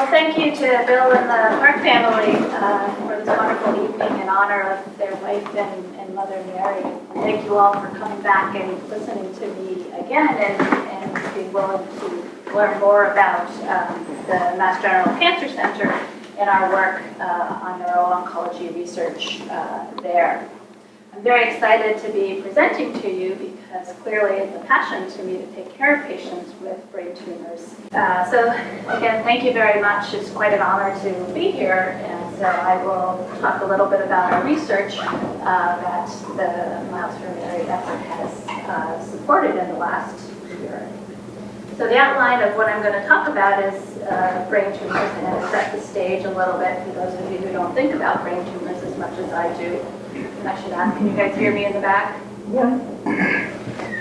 Well, thank you to Bill and the Park family for this wonderful evening in honor of their wife and Mother Mary. Thank you all for coming back and listening to me again and being willing to learn more about the Mass General Cancer Center and our work on neuro-oncology research there. I'm very excited to be presenting to you because clearly it's a passion to me to take care of patients with brain tumors. So again, thank you very much. It's quite an honor to be here. And so I will talk a little bit about our research that the Miles for Mary effort has supported in the last year. So the outline of what I'm going to talk about is brain tumors, and to set the stage a little bit for those of you who don't think about brain tumors as much as I do. And I should ask, can you guys hear me in the back? Yeah.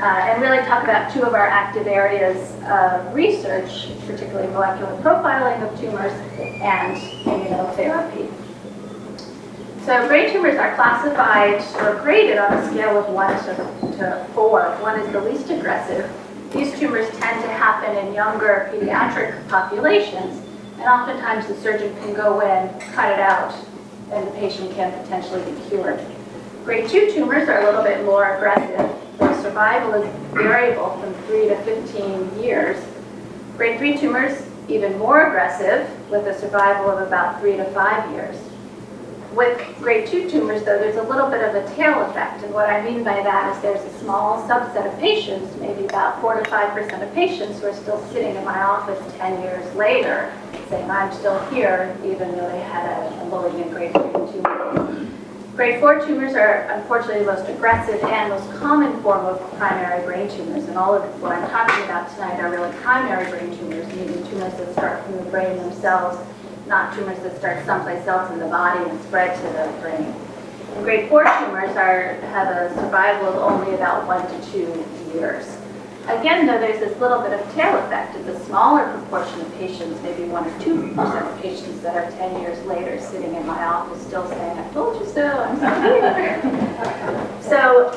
And really talk about two of our active areas of research, particularly molecular profiling of tumors and immunotherapy. So brain tumors are classified or graded on a scale of 1 to 4. 1 is the least aggressive. These tumors tend to happen in younger pediatric populations, and oftentimes the surgeon can go in, cut it out, and the patient can potentially be cured. Grade 2 tumors are a little bit more aggressive. The survival is variable from 3 to 15 years. Grade 3 tumors, even more aggressive, with a survival of about 3 to 5 years. With grade 2 tumors, though, there's a little bit of a tail effect, and what I mean by that is there's a small subset of patients, maybe about 4 to 5% of patients, who are still sitting in my office 10 years later, saying, I'm still here, even though they had a malignant grade 3 tumor. Grade 4 tumors are unfortunately the most aggressive and most common form of primary brain tumors, and all of what I'm talking about tonight are really primary brain tumors, meaning tumors that start from the brain themselves, not tumors that start someplace else in the body and spread to the brain. And grade 4 tumors have a survival of only about 1 to 2 years. Again, though, there's this little bit of tail effect. It's a smaller proportion of patients, maybe 1 or 2% of patients that are 10 years later sitting in my office still saying, I told you so, I'm still here. So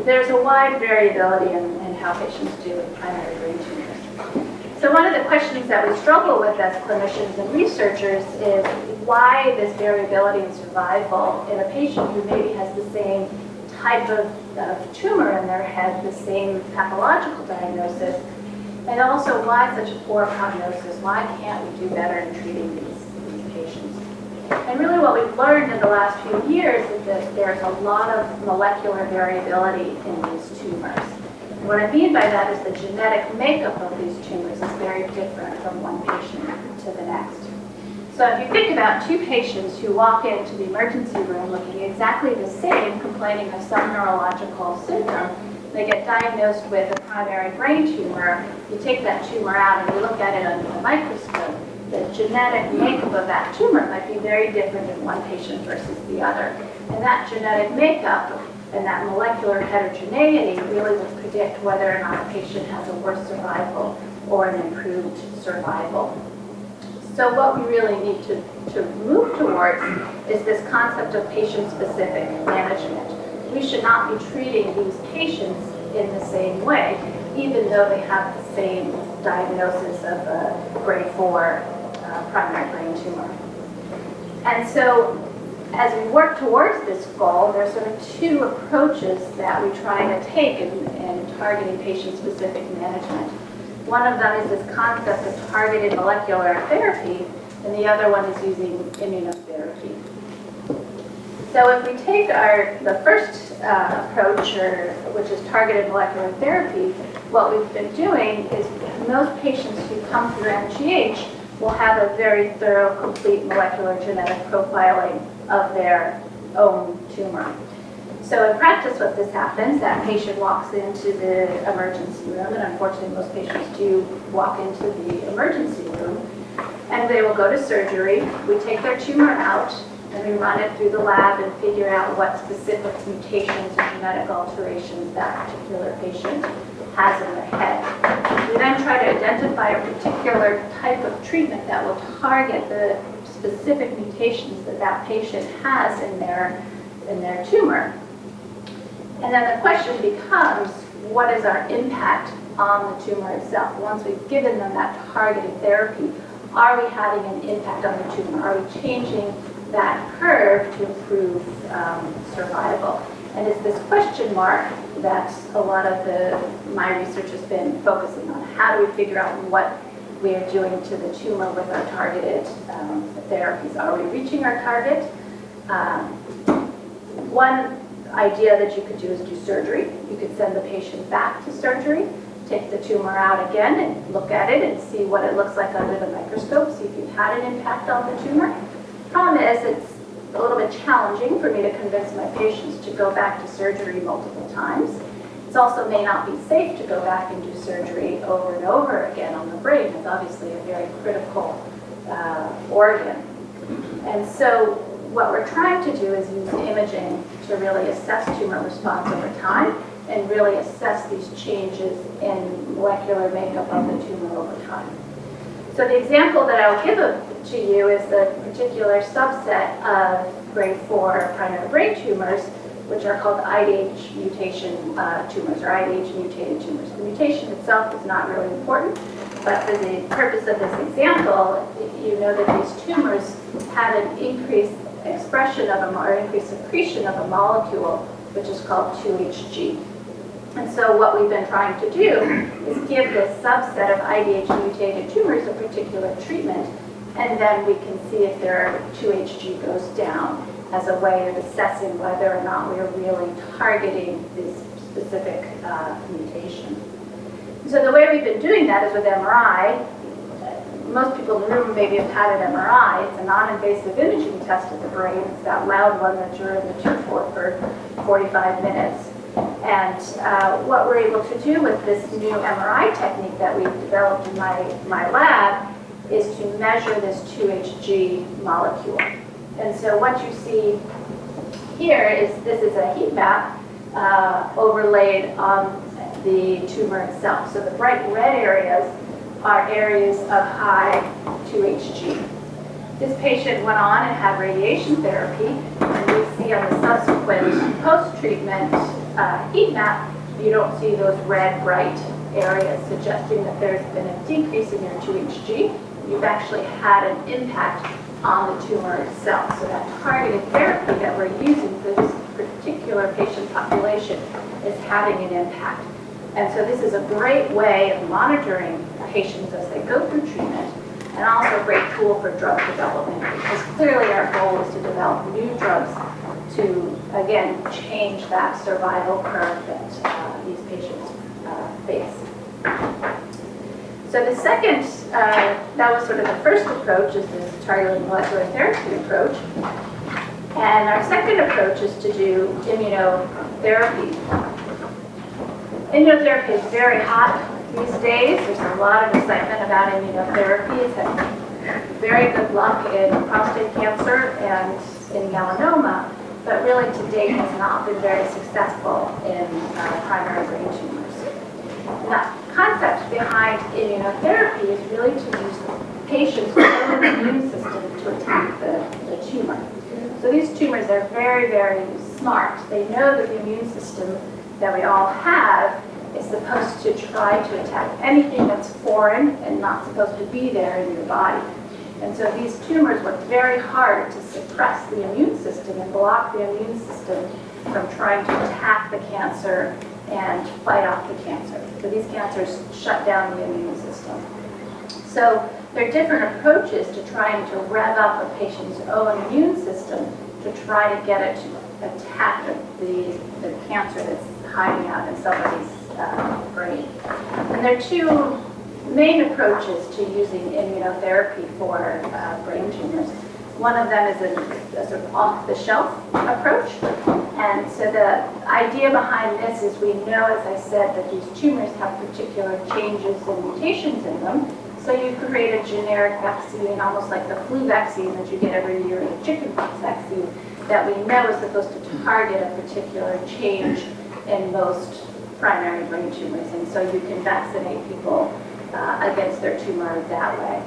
there's a wide variability in how patients do with primary brain tumors. So one of the questions that we struggle with as clinicians and researchers is why this variability in survival in a patient who maybe has the same type of tumor in their head, the same pathological diagnosis, and also why such a poor prognosis. Why can't we do better in treating these patients? And really what we've learned in the last few years is that there's a lot of molecular variability in these tumors. And what I mean by that is the genetic makeup of these tumors is very different from one patient to the next. So if you think about 2 patients who walk into the emergency room looking exactly the same, complaining of some neurological symptom, they get diagnosed with a primary brain tumor. You take that tumor out and you look at it under the microscope. The genetic makeup of that tumor might be very different in one patient versus the other. And that genetic makeup and that molecular heterogeneity really will predict whether or not a patient has a worse survival or an improved survival. So what we really need to move towards is this concept of patient-specific management. We should not be treating these patients in the same way, even though they have the same diagnosis of a grade 4 primary brain tumor. And so as we work towards this goal, there's sort of 2 approaches that we try to take in targeting patient-specific management. One of them is this concept of targeted molecular therapy, and the other one is using immunotherapy. So if we take the first approach, which is targeted molecular therapy, what we've been doing is most patients who come through MGH will have a very thorough, complete molecular genetic profiling of their own tumor. So in practice, what this happens, that patient walks into the emergency room, and unfortunately most patients do walk into the emergency room, and they will go to surgery. We take their tumor out, and we run it through the lab and figure out what specific mutations or genetic alterations that particular patient has in their head. We then try to identify a particular type of treatment that will target the specific mutations that that patient has in their tumor. And then the question becomes, what is our impact on the tumor itself? Once we've given them that targeted therapy, are we having an impact on the tumor? Are we changing that curve to improve survival? And it's this question mark that a lot of my research has been focusing on. How do we figure out what we are doing to the tumor with our targeted therapies? Are we reaching our target? One idea that you could do is do surgery. You could send the patient back to surgery, take the tumor out again and look at it and see what it looks like under the microscope, see if you've had an impact on the tumor. Problem is, it's a little bit challenging for me to convince my patients to go back to surgery multiple times. It also may not be safe to go back and do surgery over and over again on the brain. It's obviously a very critical organ. And so what we're trying to do is use imaging to really assess tumor response over time and really assess these changes in molecular makeup of the tumor over time. So the example that I'll give to you is the particular subset of grade 4 primary brain tumors, which are called IDH mutation tumors, or IDH mutated tumors. The mutation itself is not really important, but for the purpose of this example, you know that these tumors have an increased expression of or increased secretion of a molecule, which is called 2HG. And so what we've been trying to do is give this subset of IDH mutated tumors a particular treatment, and then we can see if their 2HG goes down as a way of assessing whether or not we are really targeting this specific mutation. So the way we've been doing that is with MRI. Most people in the room maybe have had an MRI. It's a non-invasive imaging test of the brain. It's that loud one that you're in the tube for 45 minutes. And what we're able to do with this new MRI technique that we've developed in my lab is to measure this 2HG molecule. And so what you see here is this is a heat map overlaid on the tumor itself. So the bright red areas are areas of high 2HG. This patient went on and had radiation therapy, and we see on the subsequent post-treatment heat map, you don't see those red bright areas, suggesting that there's been a decrease in your 2HG. You've actually had an impact on the tumor itself. So that targeted therapy that we're using for this particular patient population is having an impact. And so this is a great way of monitoring patients as they go through treatment, and also a great tool for drug development, because clearly our goal is to develop new drugs to, again, change that survival curve that these patients face. So the second, that was sort of the first approach, is this targeted molecular therapy approach. And our second approach is to do immunotherapy. Immunotherapy is very hot these days. There's a lot of excitement about immunotherapy. It's had very good luck in prostate cancer and in melanoma, but really to date has not been very successful in primary brain tumors. The concept behind immunotherapy is really to use the patient's own immune system to attack the tumor. So these tumors are very, very smart. They know that the immune system that we all have is supposed to try to attack anything that's foreign and not supposed to be there in your body. And so these tumors work very hard to suppress the immune system and block the immune system from trying to attack the cancer and fight off the cancer. So these cancers shut down the immune system. So there are different approaches to trying to rev up a patient's own immune system to try to get it to attack the cancer that's hiding out in somebody's brain. And there are two main approaches to using immunotherapy for brain tumors. One of them is a sort of off-the-shelf approach. And so the idea behind this is we know, as I said, that these tumors have particular changes and mutations in them. So you create a generic vaccine, almost like the flu vaccine that you get every year, the chickenpox vaccine, that we know is supposed to target a particular change in most primary brain tumors. And so you can vaccinate people against their tumor that way.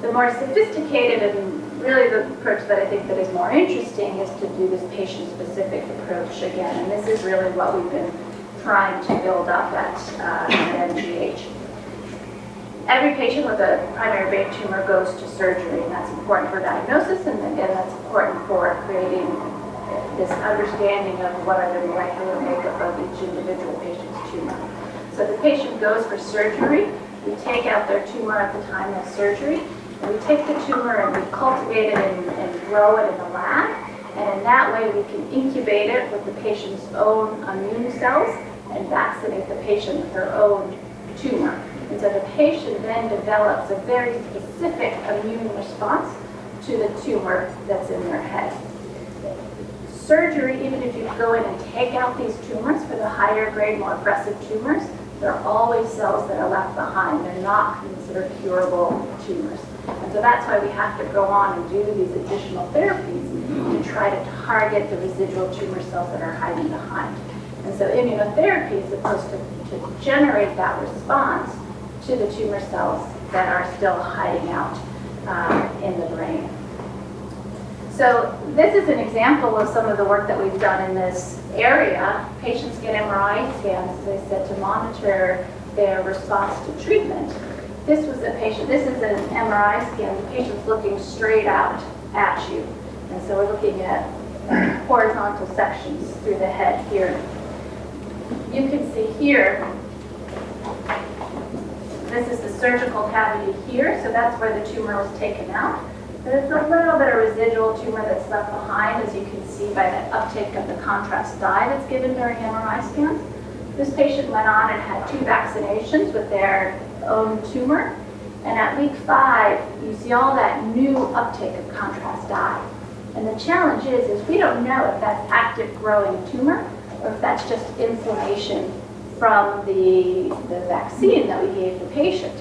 The more sophisticated and really the approach that I think that is more interesting is to do this patient-specific approach again. And this is really what we've been trying to build up at MGH. Every patient with a primary brain tumor goes to surgery, and that's important for diagnosis, and again, that's important for creating this understanding of what are the molecular makeup of each individual patient's tumor. So the patient goes for surgery. We take out their tumor at the time of surgery, and we take the tumor and we cultivate it and grow it in the lab. And in that way, we can incubate it with the patient's own immune cells and vaccinate the patient with their own tumor. And so the patient then develops a very specific immune response to the tumor that's in their head. Surgery, even if you go in and take out these tumors for the higher grade, more aggressive tumors, there are always cells that are left behind. They're not considered curable tumors. And so that's why we have to go on and do these additional therapies to try to target the residual tumor cells that are hiding behind. And so immunotherapy is supposed to generate that response to the tumor cells that are still hiding out in the brain. So this is an example of some of the work that we've done in this area. Patients get MRI scans, as I said, to monitor their response to treatment. This was a patient, this is an MRI scan. The patient's looking straight out at you. And so we're looking at horizontal sections through the head here. You can see here, this is the surgical cavity here, so that's where the tumor was taken out. There's a little bit of residual tumor that's left behind, as you can see by the uptake of the contrast dye that's given during MRI scans. This patient went on and had 2 vaccinations with their own tumor, and at week 5, you see all that new uptake of contrast dye. And the challenge is we don't know if that's active growing tumor or if that's just inflammation from the vaccine that we gave the patient.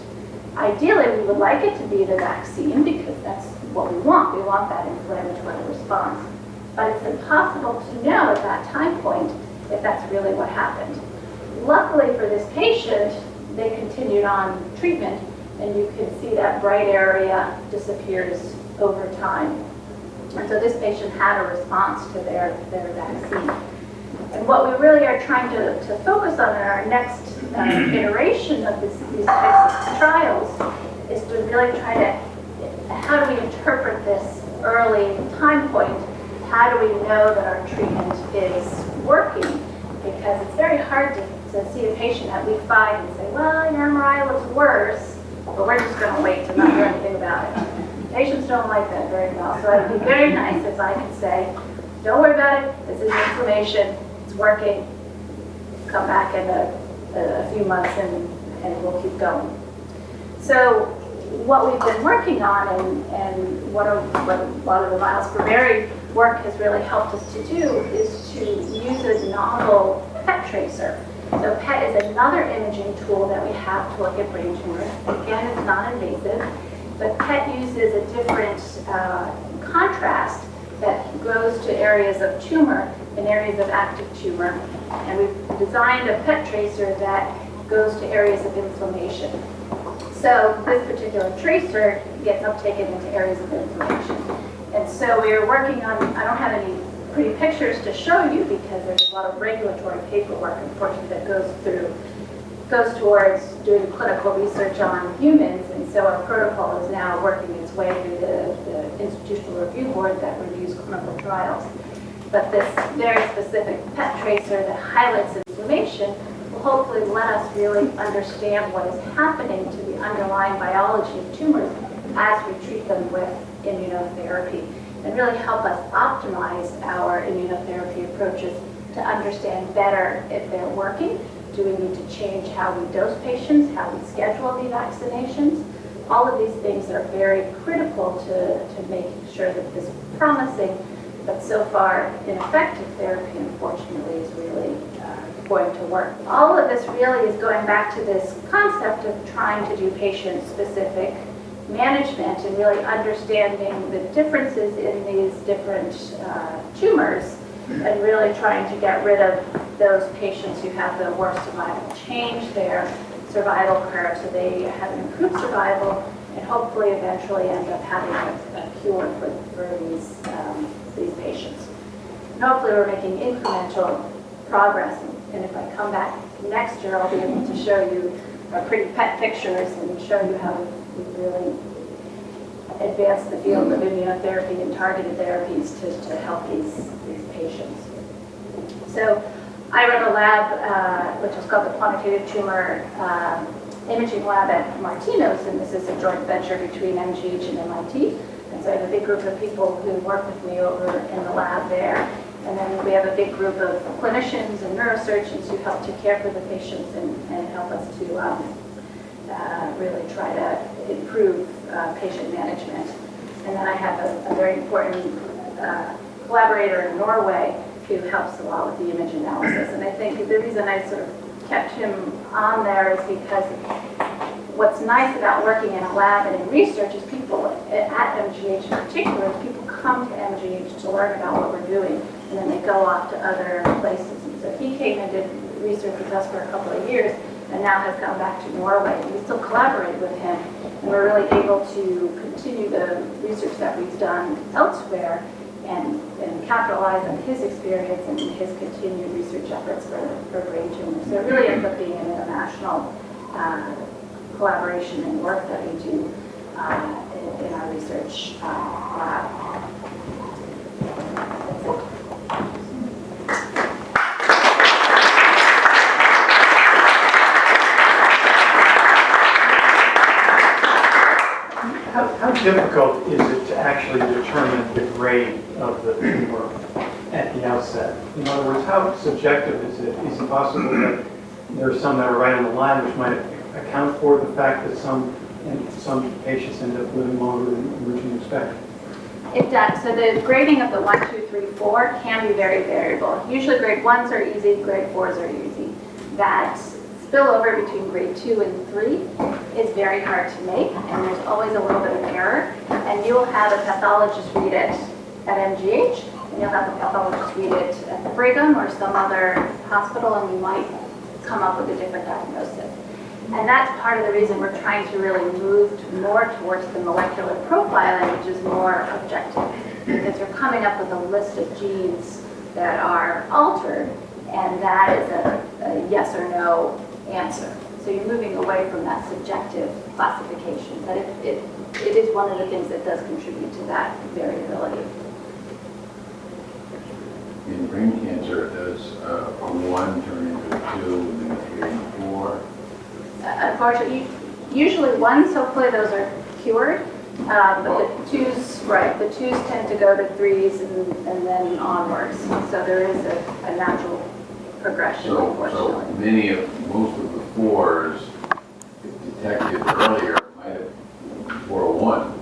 Ideally, we would like it to be the vaccine because that's what we want. We want that inflammatory response. But it's impossible to know at that time point if that's really what happened. Luckily for this patient, they continued on treatment, and you can see that bright area disappears over time. And so this patient had a response to their vaccine. And what we really are trying to focus on in our next iteration of these types of trials is to really try to, how do we interpret this early time point? How do we know that our treatment is working? Because it's very hard to see a patient at week 5 and say, well, your MRI looks worse, but we're just going to wait to not do anything about it. Patients don't like that very well. So it would be very nice if I could say, don't worry about it, this is inflammation, it's working, come back in a few months and we'll keep going. So what we've been working on and what a lot of the Miles Barberi work has really helped us to do is to use a novel PET tracer. So PET is another imaging tool that we have to look at brain tumors. Again, it's non-invasive, but PET uses a different contrast that goes to areas of tumor and areas of active tumor. And we've designed a PET tracer that goes to areas of inflammation. So this particular tracer gets uptaken into areas of inflammation. And so we are working on, I don't have any pretty pictures to show you because there's a lot of regulatory paperwork, unfortunately, that goes towards doing clinical research on humans. And so our protocol is now working its way through the institutional review board that reviews clinical trials. But this very specific PET tracer that highlights inflammation will hopefully let us really understand what is happening to the underlying biology of tumors as we treat them with immunotherapy, and really help us optimize our immunotherapy approaches to understand better if they're working. Do we need to change how we dose patients, how we schedule the vaccinations? All of these things are very critical to making sure that this promising, but so far ineffective therapy, unfortunately, is really going to work. All of this really is going back to this concept of trying to do patient-specific management and really understanding the differences in these different tumors and really trying to get rid of those patients who have the worst survival, change their survival curve so they have an improved survival and hopefully eventually end up having a cure for these patients. And hopefully we're making incremental progress, and if I come back next year I'll be able to show you are pretty pet pictures and show you how we've really advanced the field of immunotherapy and targeted therapies to help these patients. So I run a lab which is called the Quantitative Tumor Imaging Lab at Martino's, and this is a joint venture between MGH and MIT. And so I have a big group of people who work with me over in the lab there. And then we have a big group of clinicians and neurosurgeons who help to care for the patients and help us to really try to improve patient management. And then I have a very important collaborator in Norway who helps a lot with the image analysis. And I think the reason I sort of kept him on there is because what's nice about working in a lab and in research is people at MGH in particular, people come to MGH to learn about what we're doing, and then they go off to other places. And so he came and did research with us for a couple of years, and now has gone back to Norway. And we still collaborate with him, and we're really able to continue the research that we've done elsewhere and capitalize on his experience and his continued research efforts for brain tumors. So it really ends up being an international collaboration and work that we do in our research lab. How difficult is it to actually determine the grade of the tumor at the outset? In other words, how subjective is it? Is it possible that there are some that are right on the line which might account for the fact that some patients end up living longer than originally expected? It does. So the grading of the 1, 2, 3, 4 can be very variable. Usually grade 1s are easy, grade 4s are easy. That spillover between grade 2 and 3 is very hard to make, and there's always a little bit of error. And you'll have a pathologist read it at MGH, and you'll have a pathologist read it at the Brigham or some other hospital, and you might come up with a different diagnosis. And that's part of the reason we're trying to really move more towards the molecular profiling, which is more objective, because you're coming up with a list of genes that are altered, and that is a yes or no answer. So you're moving away from that subjective classification, but it is one of the things that does contribute to that variability. In brain cancer, does a 1 turn into a 2 and then a 3 and 4? Unfortunately, usually 1s, hopefully those are cured, but the 2s, right, the 2s tend to go to 3s and then onwards. So there is a natural progression, unfortunately. Most of the 4s, if detected earlier, might have 401.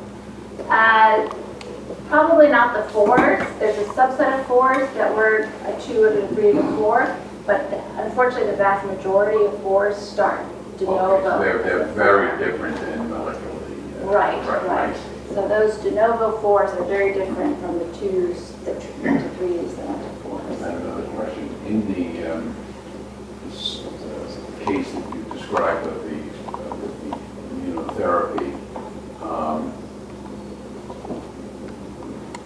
Probably not the 4s. There's a subset of 4s that were a 2 and a 3 and a 4, but unfortunately the vast majority of 4s start de novo. Okay, so they're very different than molecularly. Right. So those de novo 4s are very different from the 2s, the 3s, and the 4s. I have another question. In the case that you described of the immunotherapy,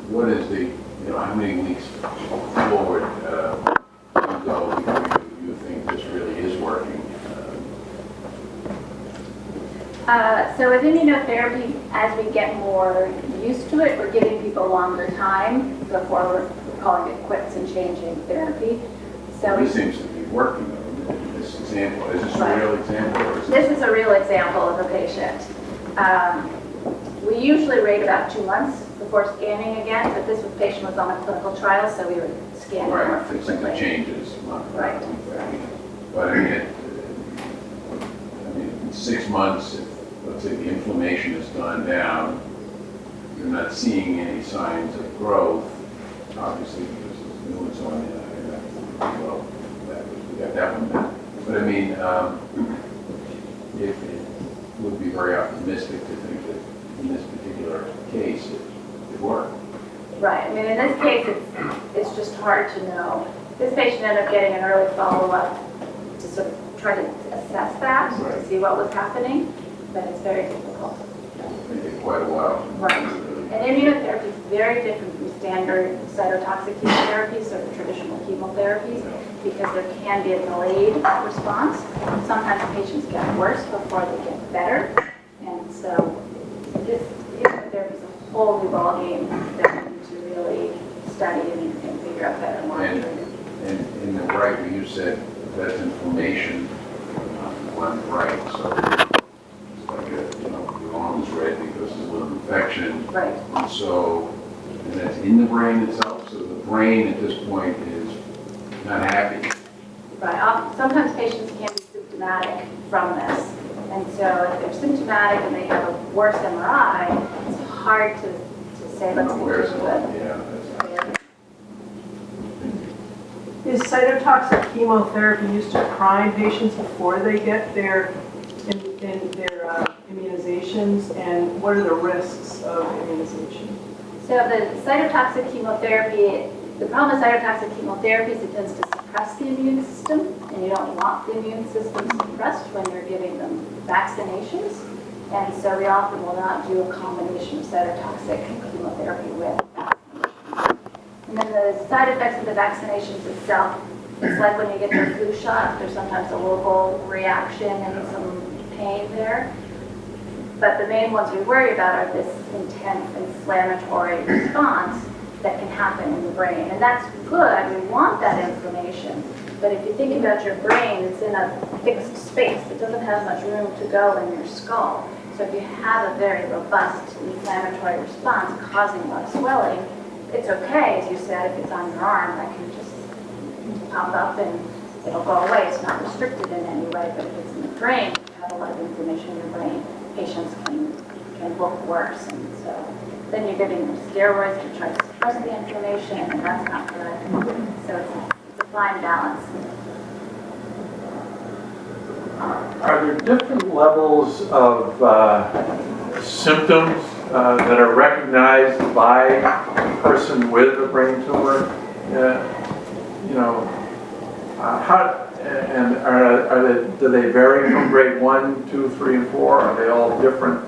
what is the, how many weeks forward you go before you think this really is working? So with immunotherapy, as we get more used to it, we're giving people longer time before we're calling it quits and changing therapy. So This seems to be working though, in this example. Is this a real example? Or is this is a real example of a patient. We usually wait about 2 months before scanning again, but this patient was on a clinical trial, so we were scanning more frequently. Right, changes. Right. But I mean, in 6 months, if, let's say the inflammation has gone down, you're not seeing any signs of growth, obviously because there's new ones on well, we got that one down. But I mean, it would be very optimistic to think that in this particular case it worked. Right. I mean, in this case, it's just hard to know. This patient ended up getting an early follow-up to sort of try to assess that, to see what was happening, but it's very difficult. It took quite a while. Right. And immunotherapy is very different from standard cytotoxic chemotherapies or the traditional chemotherapies because there can be a delayed response. Sometimes patients get worse before they get better. And so this immunotherapy is a whole new ballgame that we need to really study and figure out better monitoring. And in the right, where you said that's inflammation on one right, so it's like your arm's red because of a little infection. Right. And so, and that's in the brain itself, so the brain at this point is not happy. Right. Sometimes patients can be symptomatic from this. And so if they're symptomatic and they have a worse MRI, it's hard to say let's Where's continue it? with. Yeah, that's Is cytotoxic chemotherapy used to prime patients before they get their immunizations, and what are the risks of immunization? So the cytotoxic chemotherapy, the problem with cytotoxic chemotherapy is it tends to suppress the immune system, and you don't want the immune system suppressed when you're giving them vaccinations. And so we often will not do a combination of cytotoxic chemotherapy with vaccinations. And then the side effects of the vaccinations itself, it's like when you get the flu shot, there's sometimes a local reaction and some pain there. But the main ones we worry about are this intense inflammatory response that can happen in the brain. And that's good, we want that inflammation. But if you think about your brain, it's in a fixed space. It doesn't have much room to go in your skull. So if you have a very robust inflammatory response causing a lot of swelling, it's okay, as you said, if it's on your arm, that can just pop up and it'll go away. It's not restricted in any way, but if it's in the brain, you have a lot of inflammation in your brain, patients can look worse. And so then you're giving them steroids to try to suppress the inflammation, and that's not good. So it's a fine balance. Are there different levels of symptoms that are recognized by a person with a brain tumor? Do they vary from grade 1, 2, 3, and 4? Are they all different,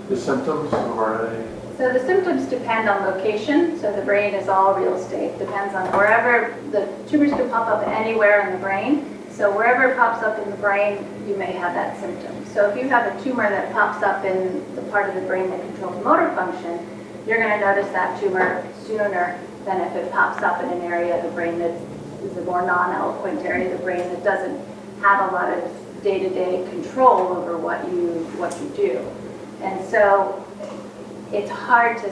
the symptoms, or are they? So the symptoms depend on location. So the brain is all real estate. Depends on wherever the tumors can pop up anywhere in the brain. So wherever it pops up in the brain, you may have that symptom. So if you have a tumor that pops up in the part of the brain that controls motor function, you're going to notice that tumor sooner than if it pops up in an area of the brain that is a more non-eloquent area of the brain that doesn't have a lot of day-to-day control over what you do. And so it's hard to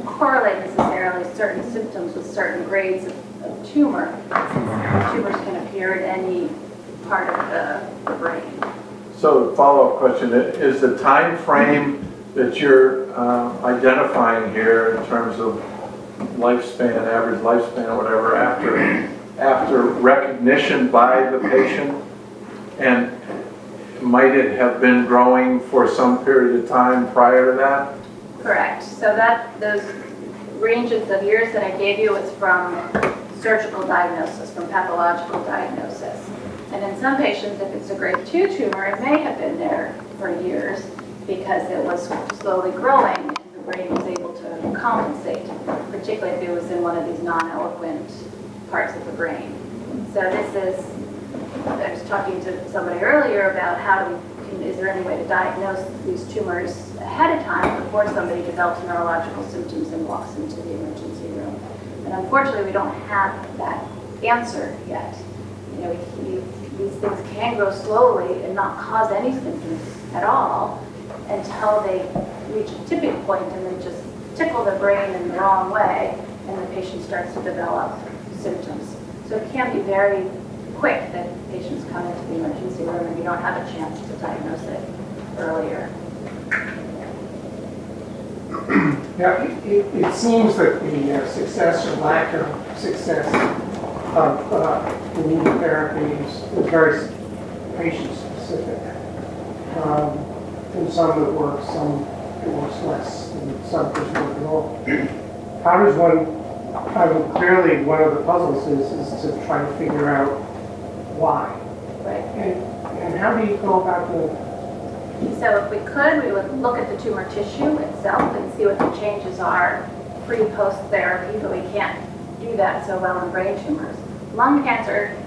correlate necessarily certain symptoms with certain grades of tumor. Tumors can appear in any part of the brain. So, follow-up question, is the time frame that you're identifying here in terms of lifespan, average lifespan, or whatever, after recognition by the patient, and might it have been growing for some period of time prior to that? Correct. So those ranges of years that I gave you was from surgical diagnosis, from pathological diagnosis. And in some patients, if it's a grade 2 tumor, it may have been there for years because it was slowly growing and the brain was able to compensate, particularly if it was in one of these non-eloquent parts of the brain. So this is, I was talking to somebody earlier about is there any way to diagnose these tumors ahead of time before somebody develops neurological symptoms and walks into the emergency room. And unfortunately, we don't have that answer yet. These things can grow slowly and not cause any symptoms at all until they reach a tipping point and they just tickle the brain in the wrong way and the patient starts to develop symptoms. So it can be very quick that patients come into the emergency room and you don't have a chance to diagnose it earlier. Now, it seems that the success or lack of success of immunotherapies is very patient-specific. And some it works, some it works less, and some doesn't work at all. How does one, clearly one of the puzzles is to try to figure out why. Right. And how do you go about doing that? So if we could, we would look at the tumor tissue itself and see what the changes are pre-post therapy, but we can't do that so well in brain tumors. Lung cancer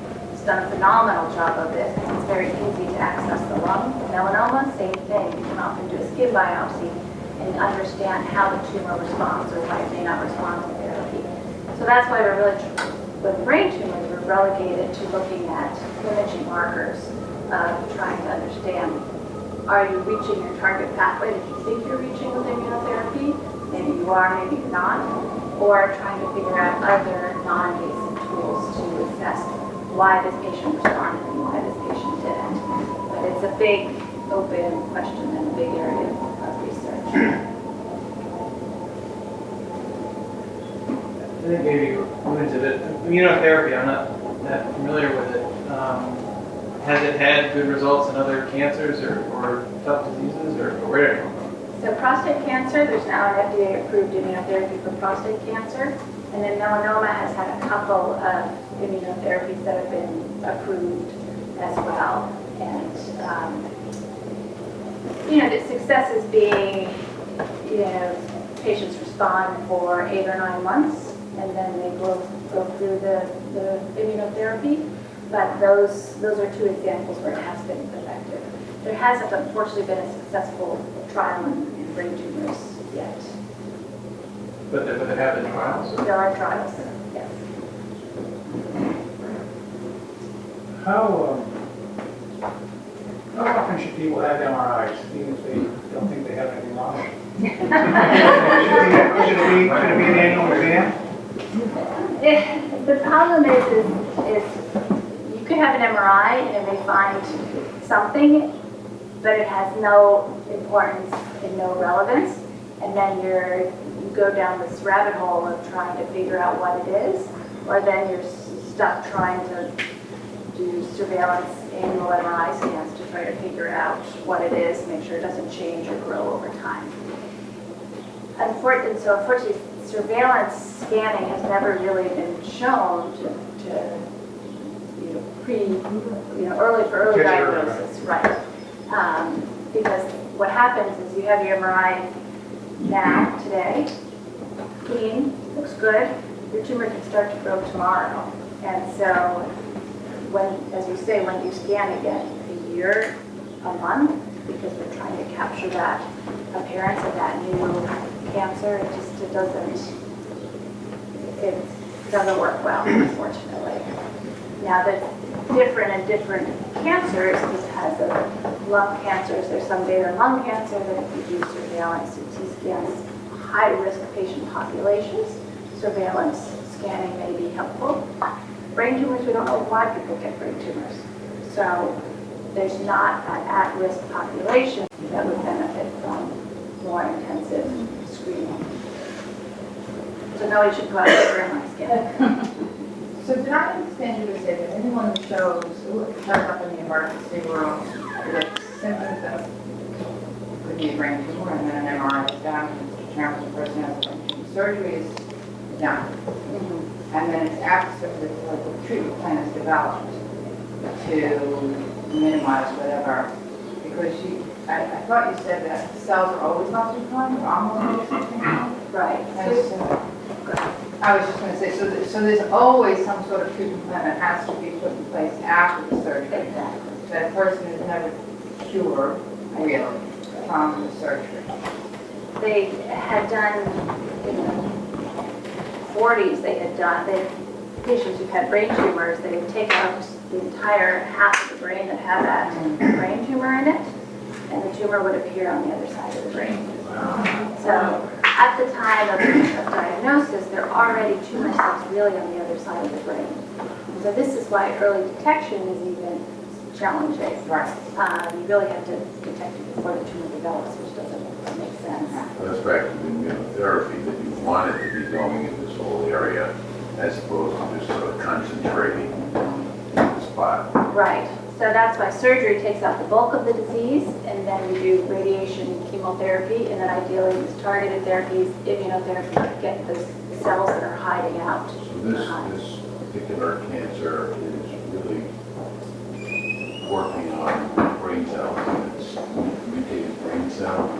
done a phenomenal job of this. It's very easy to access the lung. Melanoma, same thing. You can often do a skin biopsy and understand how the tumor responds or why it may not respond to therapy. So that's why we're really, with brain tumors, we're relegated to looking at imaging markers, trying to understand, are you reaching your target pathway that you think you're reaching with immunotherapy? Maybe you are, maybe you're not. Or trying to figure out other non-invasive tools to assess why this patient responded and why this patient didn't. But it's a big open question and a big area of research. I think maybe you went into the immunotherapy. I'm not that familiar with it. Has it had good results in other cancers or tough diseases, or where did it come from? So prostate cancer, there's now an FDA-approved immunotherapy for prostate cancer. And then melanoma has had a couple of immunotherapies that have been approved as well. And, the success is being, patients respond for 8 or 9 months, and then they go through the immunotherapy. But those are 2 examples where it has been effective. There hasn't, unfortunately, been a successful trial in brain tumors yet. But there have been trials. There are trials, yes. How often should people have MRIs, even if they don't think they have anything wrong? Should it be an annual exam? The problem is you could have an MRI and it may find something, but it has no importance and no relevance. And then you go down this rabbit hole of trying to figure out what it is, or then you're stuck trying to do surveillance annual MRI scans to try to figure out what it is, make sure it doesn't change or grow over time. Unfortunately, surveillance scanning has never really been shown to early diagnosis, right? Because what happens is you have your MRI now, today, clean, looks good, your tumor can start to grow tomorrow. And so as you say, when you scan again, a year, a month, because we're trying to capture that appearance of that new cancer, it doesn't work well, unfortunately. Now that's different in different cancers because of lung cancers. There's some data in lung cancer that if you do surveillance CT scans, high-risk patient populations, surveillance scanning may be helpful. Brain tumors, we don't know why people get brain tumors. So there's not an at-risk population that would benefit from more intensive screening. So nobody should go out and get MRI scan. So did I understand you to say that anyone who shows, who turns up in the emergency room with symptoms that could be a brain tumor and then an MRI is done to determine the person has a brain tumor, surgery is done. And then it's after the treatment plan is developed to minimize whatever, because I thought you said that cells are always not too common, or almost always too common. Right. I was just going to say, so there's always some sort of treatment plan that has to be put in place after the surgery. Exactly. That person is never cured, really, from the surgery. They had done, in the 40s, they had patients who've had brain tumors, they would take out the entire half of the brain that had that brain tumor in it, and the tumor would appear on the other side of the brain. So at the time of diagnosis, there are already tumor cells really on the other side of the brain. So this is why early detection is even challenging. Right. You really have to detect it before the tumor develops, which doesn't make sense. That's back to the immunotherapy, that you want it to be going in this whole area as opposed to just sort of concentrating in the spot. Right. So that's why surgery takes out the bulk of the disease, and then we do radiation, chemotherapy, and then ideally these targeted therapies, immunotherapy, to get the cells that are hiding out. So this particular cancer is really working on brain cells. It's mutated brain cells.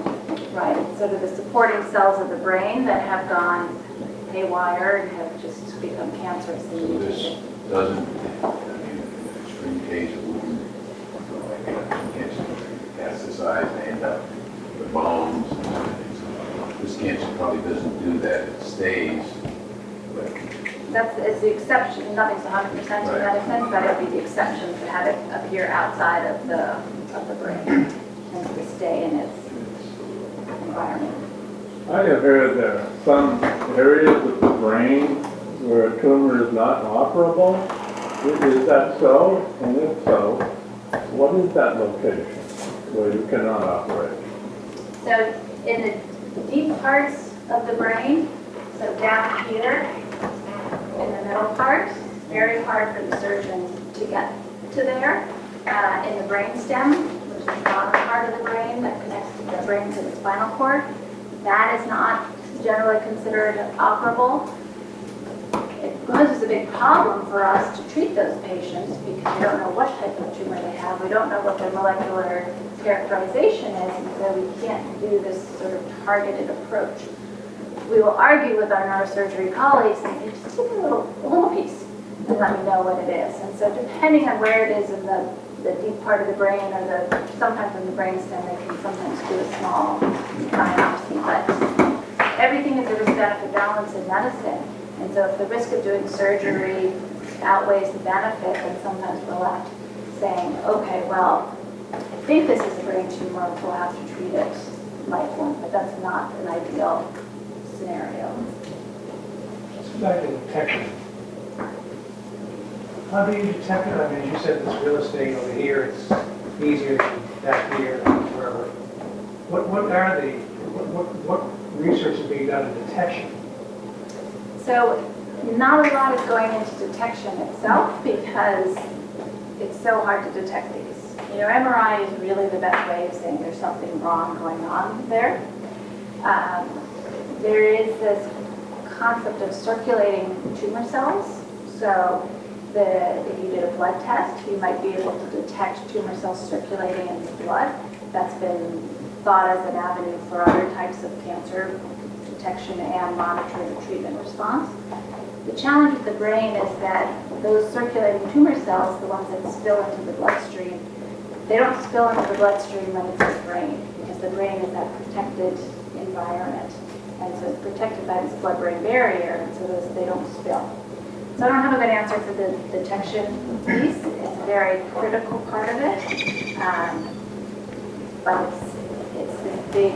Right. So to the supporting cells of the brain that have gone haywire and have just become cancerous. So this doesn't, I mean, case of wound, like cancer metastasize, they end up with bones and things. This cancer probably doesn't do that, it stays. But It's the exception, nothing's 100% in medicine, but it'd be the exception to have it appear outside of the brain and to stay in its environment. I have heard there are some areas of the brain where a tumor is not operable. Is that so? And if so, what is that location where you cannot operate? So in the deep parts of the brain, so down here in the middle part, it's very hard for the surgeon to get to there. In the brainstem, which is the bottom part of the brain that connects the brain to the spinal cord, that is not generally considered operable. It poses a big problem for us to treat those patients because we don't know what type of tumor they have. We don't know what their molecular characterization is, and so we can't do this sort of targeted approach. We will argue with our neurosurgery colleagues and say, just take a little piece and let me know what it is. And so depending on where it is in the deep part of the brain or sometimes in the brainstem, they can sometimes do a small biopsy. But everything is a risk-benefit balance in medicine. And so if the risk of doing surgery outweighs the benefit, then sometimes we're left saying, okay, well, I think this is a brain tumor, we'll have to treat it lifelong, but that's not an ideal scenario. Let's go back to detection. How do you detect it? I mean, as you said, this real estate over here, it's easier than back here, wherever. What research is being done in detection? So not a lot is going into detection itself because it's so hard to detect these. You know, MRI is really the best way of saying there's something wrong going on there. There is this concept of circulating tumor cells. So if you did a blood test, you might be able to detect tumor cells circulating in the blood. That's been thought as an avenue for other types of cancer detection and monitoring and treatment response. The challenge with the brain is that those circulating tumor cells, the ones that spill into the bloodstream, they don't spill into the bloodstream when it's in the brain, because the brain is that protected environment. And so it's protected by this blood-brain barrier, and so they don't spill. So I don't have a good answer for the detection piece. It's a very critical part of it, but it's this big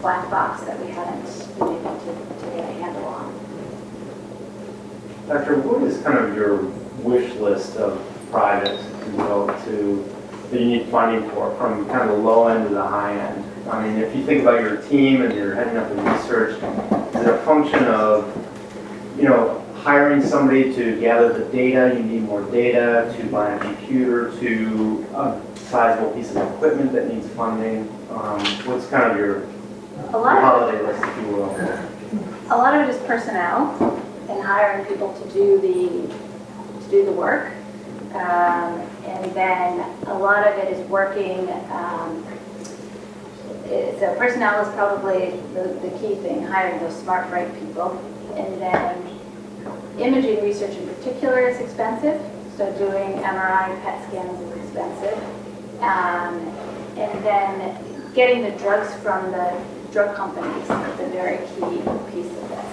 black box that we haven't been able to get a handle on. Doctor, what is kind of your wish list of projects, if you will, that you need funding for, from kind of the low end to the high end? I mean, if you think about your team and you're heading up the research, is it a function of, hiring somebody to gather the data, you need more data, to buy a computer, to a sizable piece of equipment that needs funding? What's kind of your holiday list, if you will? A lot of it is personnel and hiring people to do the work. And then a lot of it is working, so personnel is probably the key thing, hiring those smart, bright people. And then imaging research in particular is expensive, so doing MRI, PET scans is expensive. And then getting the drugs from the drug companies is a very key piece of this.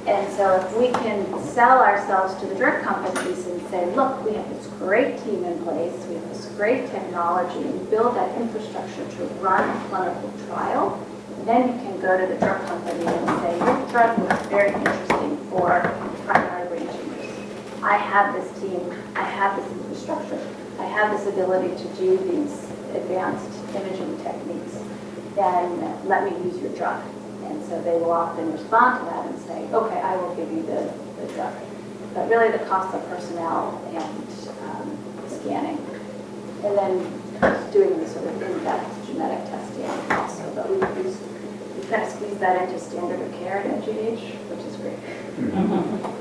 And so if we can sell ourselves to the drug companies and say, look, we have this great team in place, we have this great technology, and build that infrastructure to run a clinical trial, then you can go to the drug company and say, your drug looks very interesting for primary brain tumors. I have this team, I have this infrastructure, I have this ability to do these advanced imaging techniques, then let me use your drug. And so they will often respond to that and say, okay, I will give you the drug. But really the cost of personnel and scanning. And then doing the sort of in-depth genetic testing also. But we kind of squeeze that into standard of care at NGH, which is great.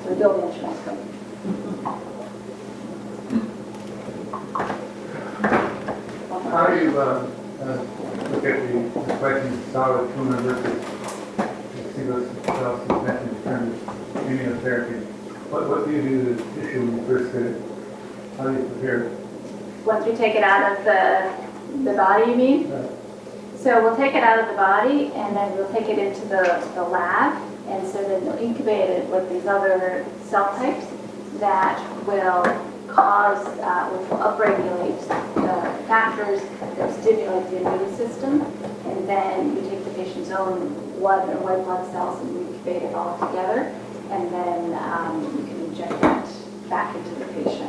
So we build the insurance company. How do you look at the question of solid tumor versus single cell suspension in terms of immunotherapy? What do you do to issue when you first get it? How do you prepare it? Once we take it out of the body, you mean? Right. So we'll take it out of the body and then we'll take it into the lab. And so then we'll incubate it with these other cell types that will cause, which will upregulate the factors that stimulate the immune system. And then you take the patient's own blood or white blood cells and you incubate it all together. And then you can inject that back into the patient.